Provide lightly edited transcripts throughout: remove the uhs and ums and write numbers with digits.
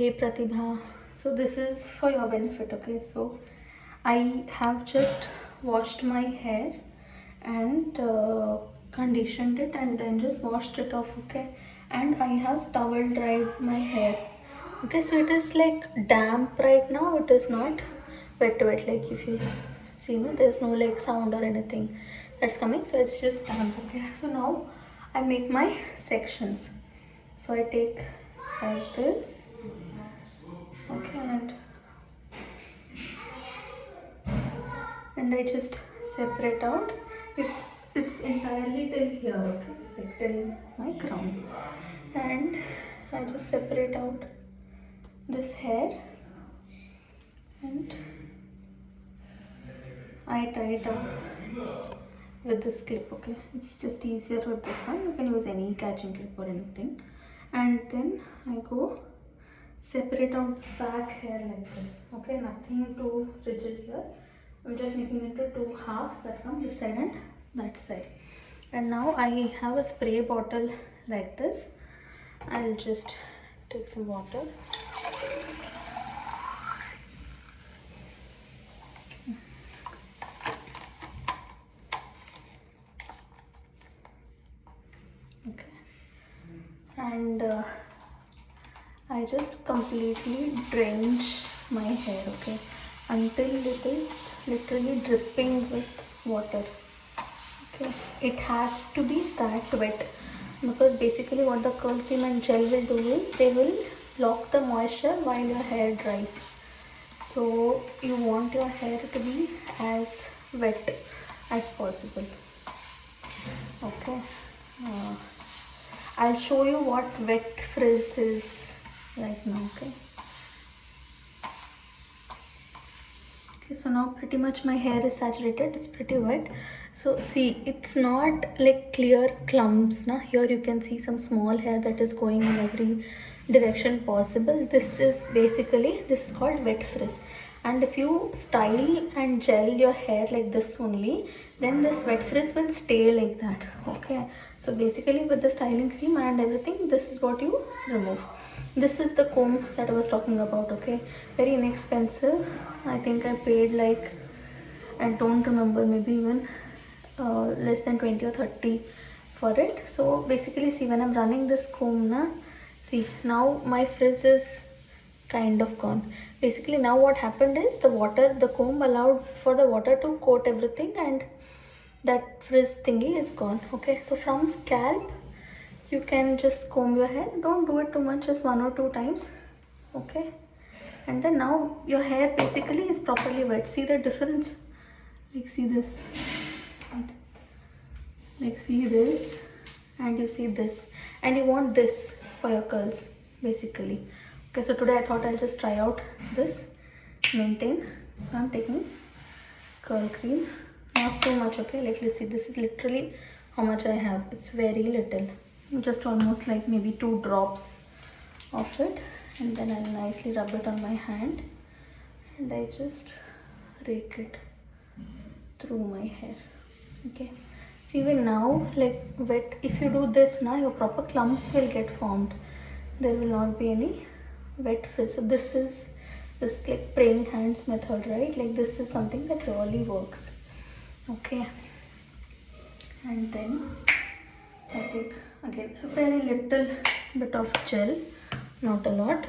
Hey Pratibha, so this is for your benefit, okay? So I have just washed my hair and conditioned it and then just washed it off, okay? And I have towel dried my hair, okay? So it is like damp right now, it is not wet, like if you see, no, there's no like sound or anything that's coming, so it's just damp, okay? So now I make my sections. So I take like this, okay, and I just separate out. It's entirely till here, okay, like till my crown, and I just separate out this hair and I tie it up with this clip, okay? It's just easier with this one. You can use any catching clip or anything. And then I go separate out back hair like this, okay? Nothing too rigid here. I'm just making it into two halves that come this side and that side. And now I have a spray bottle like this. I'll just take some water. Okay, and I just completely drench my hair, okay, until it is literally dripping with water. Okay, it has to be that wet, because basically what the curl cream and gel will do is they will lock the moisture while your hair dries. So you want your hair to be as wet as possible. Okay, I'll show you what wet frizz is right now. Okay, so now pretty much my hair is saturated, it's pretty wet. So see, it's not like clear clumps now. Here you can see some small hair that is going in every direction possible. This is called wet frizz. And if you style and gel your hair like this only, then this wet frizz will stay like that. Okay, so basically with the styling cream and everything, this is what you remove. This is the comb that I was talking about, okay? Very inexpensive. I think I paid like, I don't remember, maybe even less than 20 or 30 for it. So basically, see, when I'm running this comb, see, now my frizz is kind of gone. Basically, now what happened is the comb allowed for the water to coat everything, and that frizz thingy is gone. Okay, so from scalp, you can just comb your hair. Don't do it too much, just 1 or 2 times. Okay, and then now your hair basically is properly wet. See the difference? Like, see this, right? Like, see this, and you see this, and you want this for your curls basically. Okay, so today I thought I'll just try out this maintain. So I'm taking curl cream, not too much, okay? Like, you see, this is literally how much I have. It's very little, just almost like maybe 2 drops of it, and then I'll nicely rub it on my hand, and I just rake it through my hair. Okay, see, even now, like wet, if you do this now, your proper clumps will get formed. There will not be any wet frizz. So this is this like praying hands method, right? Like, this is something that really works. Okay, and then I take again a very little bit of gel, not a lot.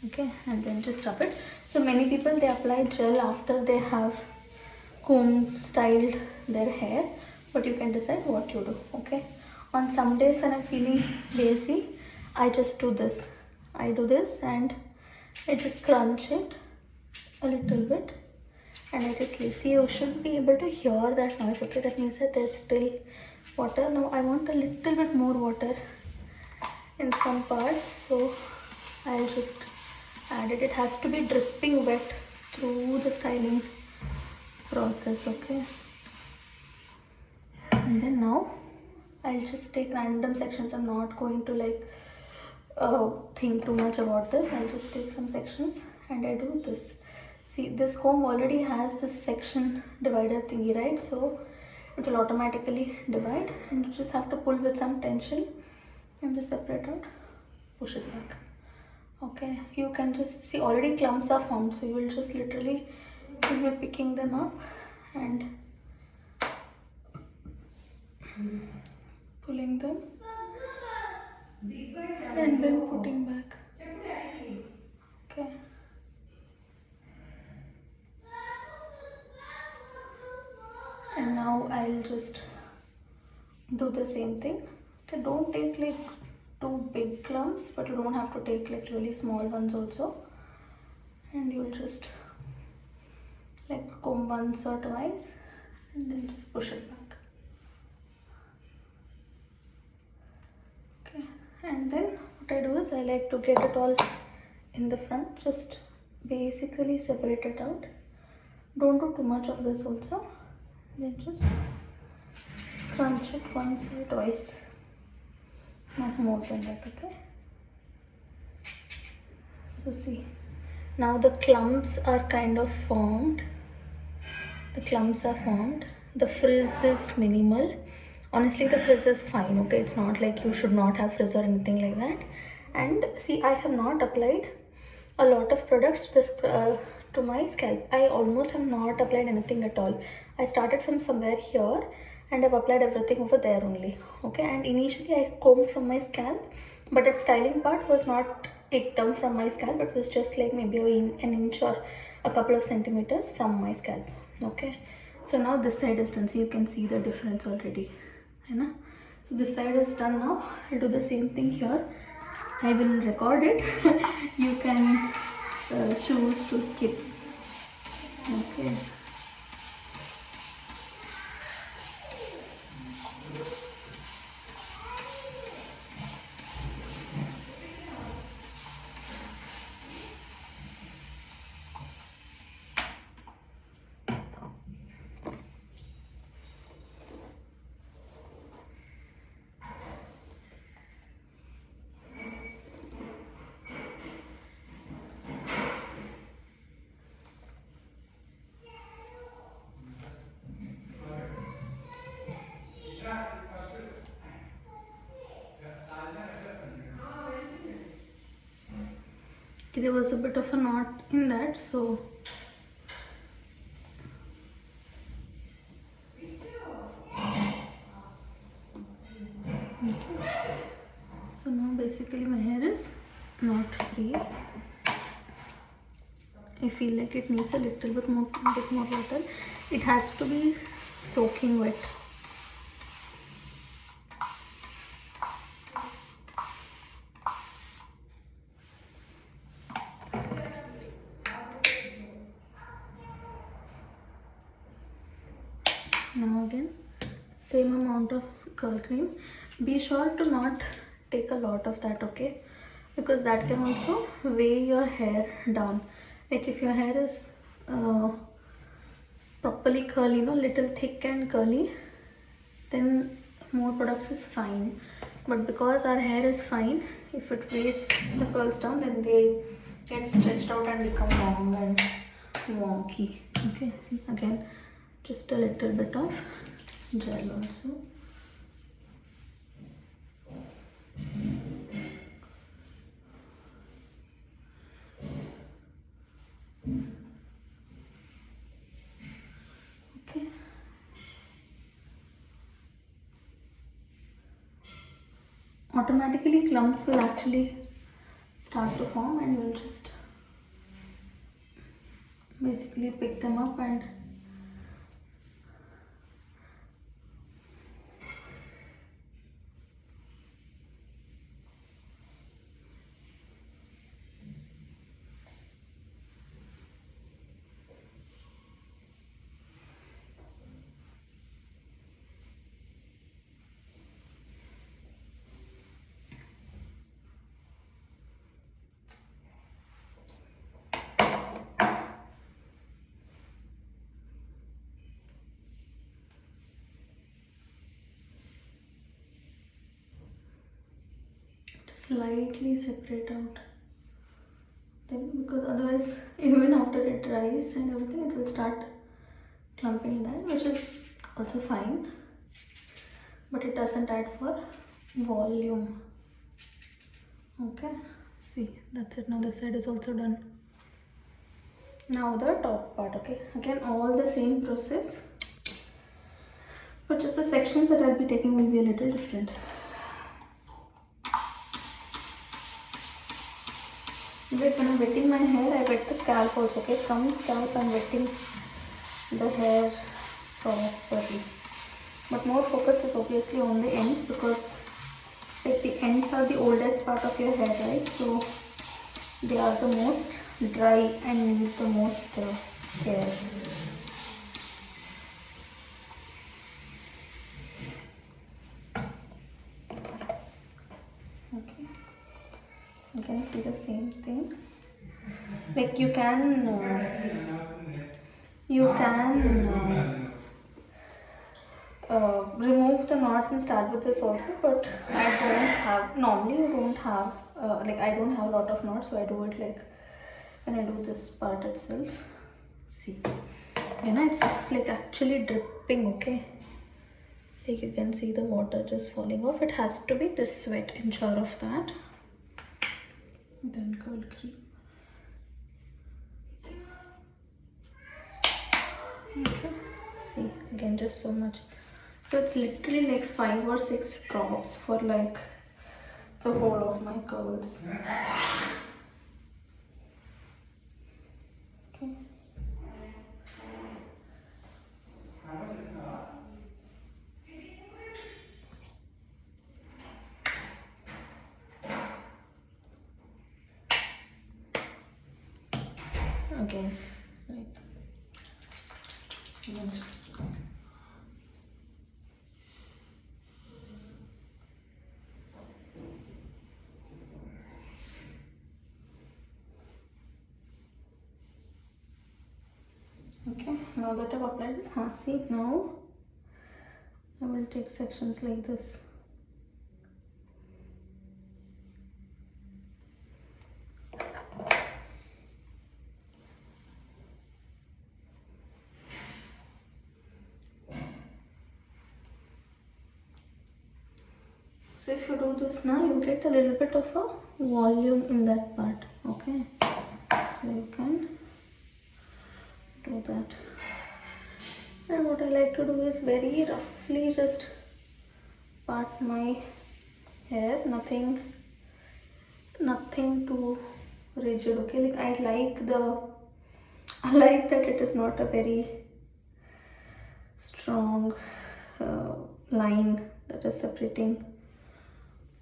Okay, and then just rub it. So many people, they apply gel after they have comb styled their hair, but you can decide what you do. Okay, on some days when I'm feeling lazy, I just do this. I do this and I just crunch it a little bit, and I just leave. See, you should be able to hear that noise. Okay, that means that there's still water. Now I want a little bit more water in some parts, so I'll just add it. It has to be dripping wet through the styling process. Okay, and then now I'll just take random sections. I'm not going to like think too much about this. I'll just take some sections and I do this. See, this comb already has this section divider thingy, right? So it will automatically divide, and you just have to pull with some tension and just separate out, push it back. Okay, you can just see already clumps are formed, so you will just literally be picking them up and pulling them and then putting back. Okay. And now I'll just do the same thing. Okay, don't take like two big clumps, but you don't have to take like really small ones also. And you'll just like comb once or twice and then just push it back. Okay, and then what I do is I like to get it all in the front, just basically separate it out. Don't do too much of this also. Then just crunch it once or twice, not more than that. Okay, so see, now the clumps are kind of formed. The clumps are formed. The frizz is minimal. Honestly, the frizz is fine. Okay, it's not like you should not have frizz or anything like that. And see, I have not applied a lot of products to my scalp. I almost have not applied anything at all. I started from somewhere here and I've applied everything over there only. Okay, and initially I combed from my scalp, but that styling part was not ekdam from my scalp. It was just like maybe an inch or a couple of centimeters from my scalp. Okay, so now this side is done, so you can see the difference already. So this side is done. Now I'll do the same thing here. I will record it. You can choose to skip. Okay. There was a bit of a knot in that, so so now basically my hair is not free. I feel like it needs a little bit more water. It has to be soaking wet. Now again, same amount of curl cream. Be sure to not take a lot of that, okay? Because that can also weigh your hair down. Like if your hair is properly curly, little thick and curly, then more products is fine. But because our hair is fine, if it weighs the curls down, then they get stretched out and become long and wonky. Okay, see again, just a little bit of gel also. Okay. Automatically clumps will actually start to form and you'll just basically pick them up and slightly separate out them, because otherwise even after it dries and everything, it will start clumping that, which is also fine, but it doesn't add for volume. Okay, See, that's it. Now this side is also done. Now the top part. Okay, again all the same process, but just the sections that I'll be taking will be a little different. Wait, when I'm wetting my hair, I wet the scalp also. Okay, from scalp I'm wetting the hair properly. But more focus is obviously on the ends, because like the ends are the oldest part of your hair, right? So they are the most dry and need the most care. Okay, you can see the same thing. Like you can remove the knots and start with this also, but I don't have, normally you don't have, like I don't have a lot of knots, so I do it like when I do this part itself. See, you know, it's like actually dripping, okay? Like you can see the water just falling off. It has to be this wet, ensure of that. Then curl cream. Okay, see, again just so much. So it's literally like 5 or 6 drops for like the whole of my curls. Okay. Again, like okay, now that I've applied this, see, now I will take sections like this. So if you do this now, you get a little bit of a volume in that part, okay? So you can do that. And what I like to do is very roughly just part my hair, nothing too rigid, okay? Like I like that it is not a very strong line that is separating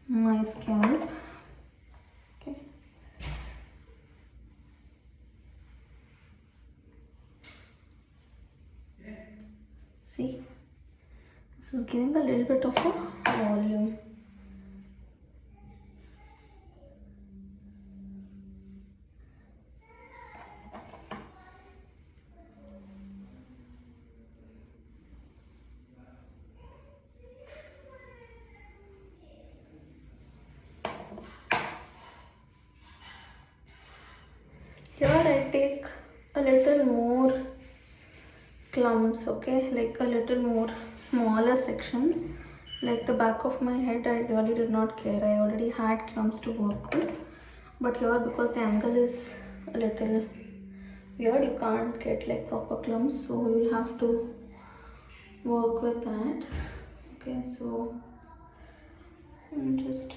my scalp. Okay. See, this is giving a little bit of a volume. Here I take a little more clumps, okay, like a little more smaller sections. Like the back of my head, I really did not care. I already had clumps to work with. But here, because the angle is a little weird, you can't get like proper clumps, so you'll have to work with that. Okay, so I'm just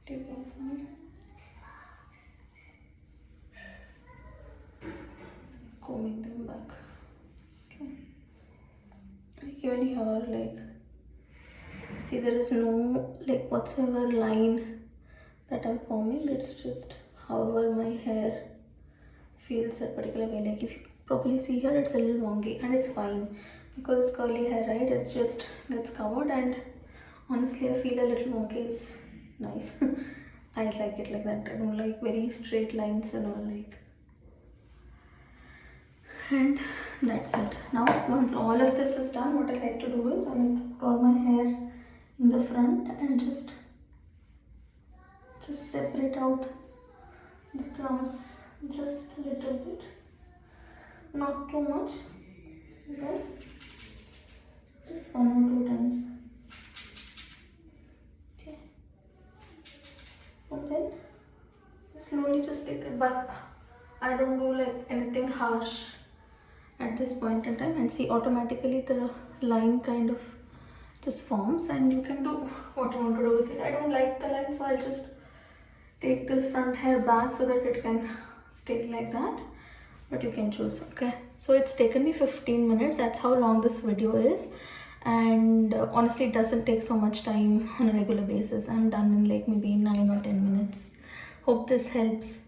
taking some, combing them back. Okay, like even here, like see, there is no like whatsoever line that I'm forming. It's just however my hair feels that particular way. Like if you properly see here, it's a little wonky, and it's fine because it's curly hair, right? It just gets covered, and honestly I feel a little wonky is nice. I like it like that. I don't like very straight lines and all, like. And that's it. Now once all of this is done, what I like to do is I like to curl my hair in the front and just separate out the clumps just a little bit, not too much, okay? Just 1 or 2 times. Okay. and then slowly just take it back. I don't do like anything harsh at this point in time, and see, automatically the line kind of just forms, and you can do what you want to do with it. I don't like the line, so I'll just take this front hair back so that it can stay like that, but you can choose. Okay, so it's taken me 15 minutes. That's how long this video is, and honestly it doesn't take so much time on a regular basis. I'm done in like maybe 9 or 10 minutes. Hope this helps.